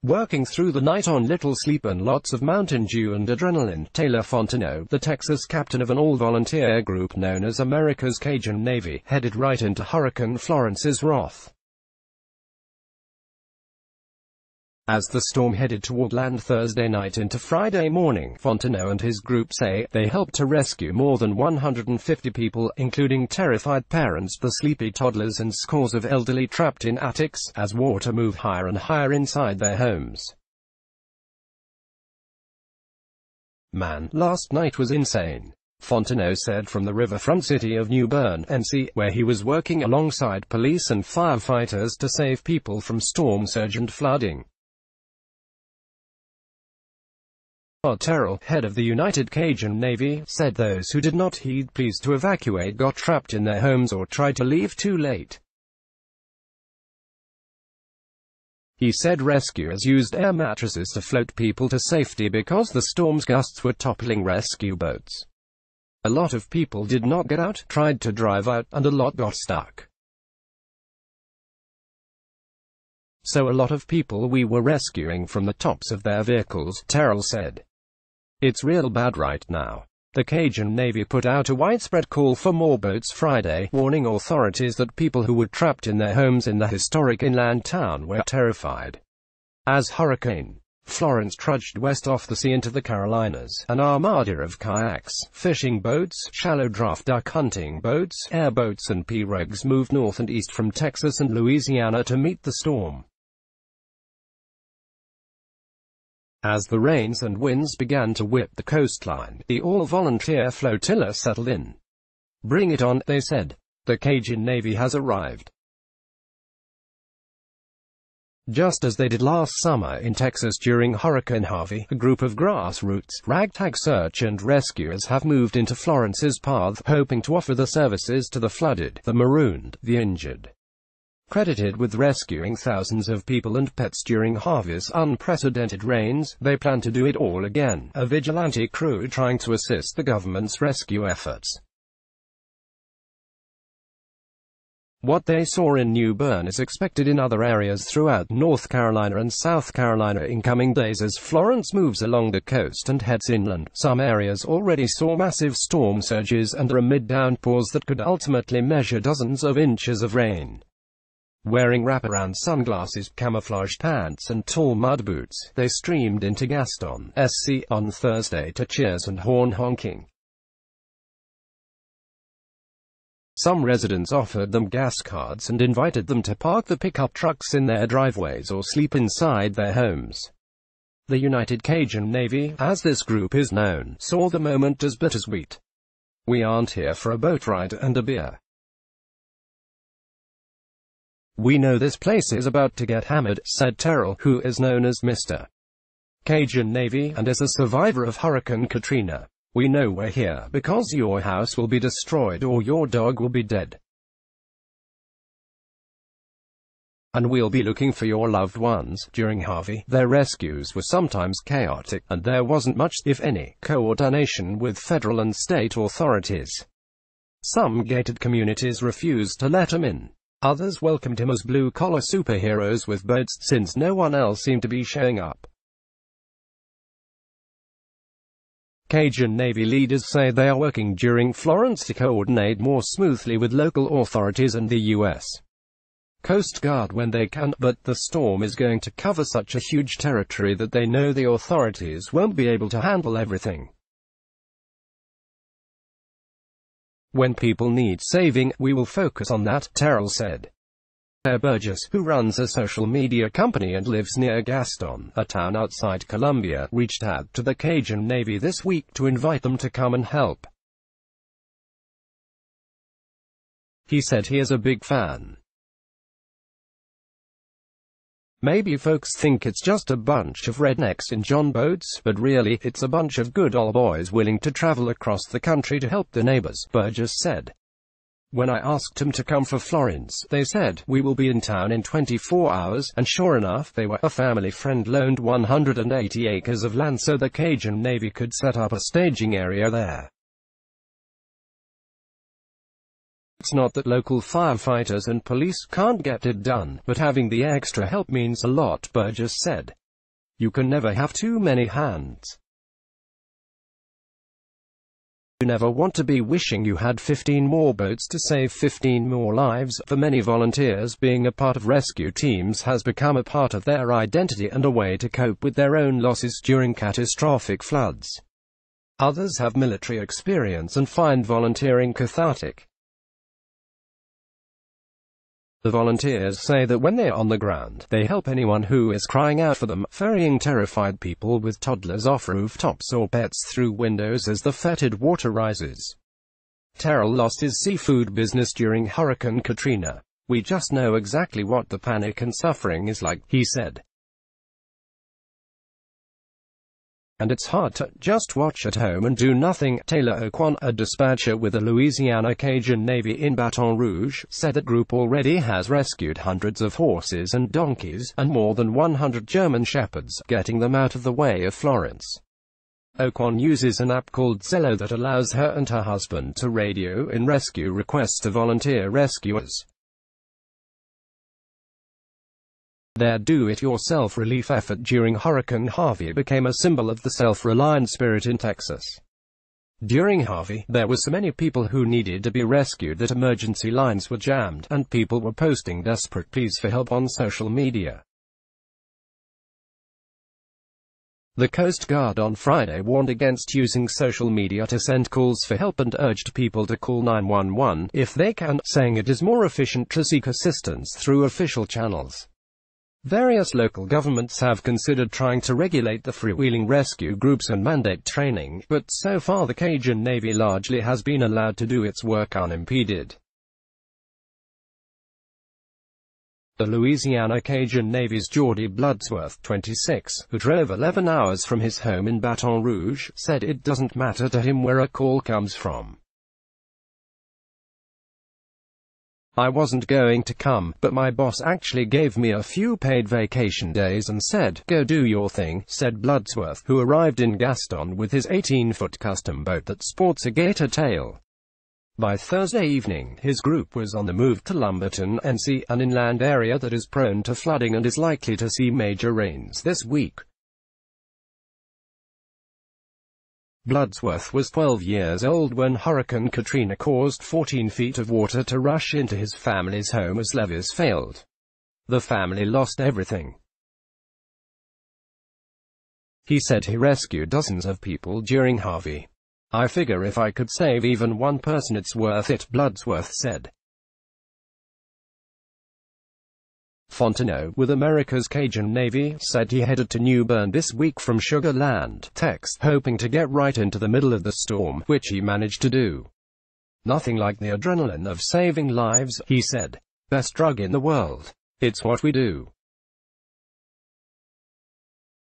Working through the night on little sleep and lots of Mountain Dew and adrenaline, Taylor Fontenot, the Texas captain of an all-volunteer group known as America's Cajun Navy, headed right into Hurricane Florence's wrath. As the storm headed toward land Thursday night into Friday morning, Fontenot and his group say they helped to rescue more than 150 people, including terrified parents, the sleepy toddlers and scores of elderly trapped in attics, as water moved higher and higher inside their homes. "Man, last night was insane," Fontenot said from the riverfront city of New Bern, NC, where he was working alongside police and firefighters to save people from storm surge and flooding. Terrell, head of the United Cajun Navy, said those who did not heed pleas to evacuate got trapped in their homes or tried to leave too late. He said rescuers used air mattresses to float people to safety because the storm's gusts were toppling rescue boats. A lot of people did not get out, tried to drive out, and a lot got stuck. So a lot of people we were rescuing from the tops of their vehicles, Terrell said. It's real bad right now. The Cajun Navy put out a widespread call for more boats Friday, warning authorities that people who were trapped in their homes in the historic inland town were terrified. As Hurricane Florence trudged west off the sea into the Carolinas, an armada of kayaks, fishing boats, shallow draft duck hunting boats, airboats and pirogues moved north and east from Texas and Louisiana to meet the storm. As the rains and winds began to whip the coastline, the all-volunteer flotilla settled in. "Bring it on," they said. "The Cajun Navy has arrived." Just as they did last summer in Texas during Hurricane Harvey, a group of grassroots, ragtag search and rescuers have moved into Florence's path, hoping to offer the services to the flooded, the marooned, the injured. Credited with rescuing thousands of people and pets during Harvey's unprecedented rains, they plan to do it all again, a vigilante crew trying to assist the government's rescue efforts. What they saw in New Bern is expected in other areas throughout North Carolina and South Carolina in coming days as Florence moves along the coast and heads inland. Some areas already saw massive storm surges and are amid downpours that could ultimately measure dozens of inches of rain. Wearing wraparound sunglasses, camouflage pants and tall mud boots, they streamed into Gaston, SC, on Thursday to cheers and horn honking. Some residents offered them gas cards and invited them to park the pickup trucks in their driveways or sleep inside their homes. The United Cajun Navy, as this group is known, saw the moment as bittersweet. "We aren't here for a boat ride and a beer. We know this place is about to get hammered," said Terrell, who is known as Mr. Cajun Navy, and is a survivor of Hurricane Katrina. "We know we're here because your house will be destroyed or your dog will be dead. And we'll be looking for your loved ones." During Harvey, their rescues were sometimes chaotic, and there wasn't much, if any, coordination with federal and state authorities. Some gated communities refused to let him in. Others welcomed him as blue-collar superheroes with boats, since no one else seemed to be showing up. Cajun Navy leaders say they are working during Florence to coordinate more smoothly with local authorities and the U.S. Coast Guard when they can, but the storm is going to cover such a huge territory that they know the authorities won't be able to handle everything. "When people need saving, we will focus on that," Terrell said. Claire Burgess, who runs a social media company and lives near Gaston, a town outside Columbia, reached out to the Cajun Navy this week to invite them to come and help. He said he is a big fan. "Maybe folks think it's just a bunch of rednecks in John boats, but really, it's a bunch of good old boys willing to travel across the country to help the neighbors," Burgess said. "When I asked them to come for Florence, they said, we will be in town in 24 hours, and sure enough, they were. A family friend loaned 180 acres of land so the Cajun Navy could set up a staging area there. It's not that local firefighters and police can't get it done, but having the extra help means a lot," Burgess said. You can never have too many hands. You never want to be wishing you had 15 more boats to save 15 more lives. For many volunteers, being a part of rescue teams has become a part of their identity and a way to cope with their own losses during catastrophic floods. Others have military experience and find volunteering cathartic. The volunteers say that when they're on the ground, they help anyone who is crying out for them, ferrying terrified people with toddlers off rooftops or pets through windows as the fetid water rises. Terrell lost his seafood business during Hurricane Katrina. "We just know exactly what the panic and suffering is like," he said. "And it's hard to just watch at home and do nothing." Taylor Oquan, a dispatcher with the Louisiana Cajun Navy in Baton Rouge, said the group already has rescued hundreds of horses and donkeys, and more than 100 German shepherds, getting them out of the way of Florence. Oquan uses an app called Zello that allows her and her husband to radio in rescue requests to volunteer rescuers. Their do-it-yourself relief effort during Hurricane Harvey became a symbol of the self-reliant spirit in Texas. During Harvey, there were so many people who needed to be rescued that emergency lines were jammed, and people were posting desperate pleas for help on social media. The Coast Guard on Friday warned against using social media to send calls for help and urged people to call 911 if they can, saying it is more efficient to seek assistance through official channels. Various local governments have considered trying to regulate the freewheeling rescue groups and mandate training, but so far the Cajun Navy largely has been allowed to do its work unimpeded. The Louisiana Cajun Navy's Geordie Bloodsworth, 26, who drove 11 hours from his home in Baton Rouge, said it doesn't matter to him where a call comes from. "I wasn't going to come, but my boss actually gave me a few paid vacation days and said, 'Go do your thing,'" said Bloodsworth, who arrived in Gaston with his 18-foot custom boat that sports a gator tail. By Thursday evening, his group was on the move to Lumberton, NC, an inland area that is prone to flooding and is likely to see major rains this week. Bloodsworth was 12 years old when Hurricane Katrina caused 14 feet of water to rush into his family's home as levees failed. The family lost everything. He said he rescued dozens of people during Harvey. "I figure if I could save even one person it's worth it," Bloodsworth said. Fontenot, with America's Cajun Navy, said he headed to New Bern this week from Sugar Land, Texas, hoping to get right into the middle of the storm, which he managed to do. "Nothing like the adrenaline of saving lives," he said. "Best drug in the world. It's what we do."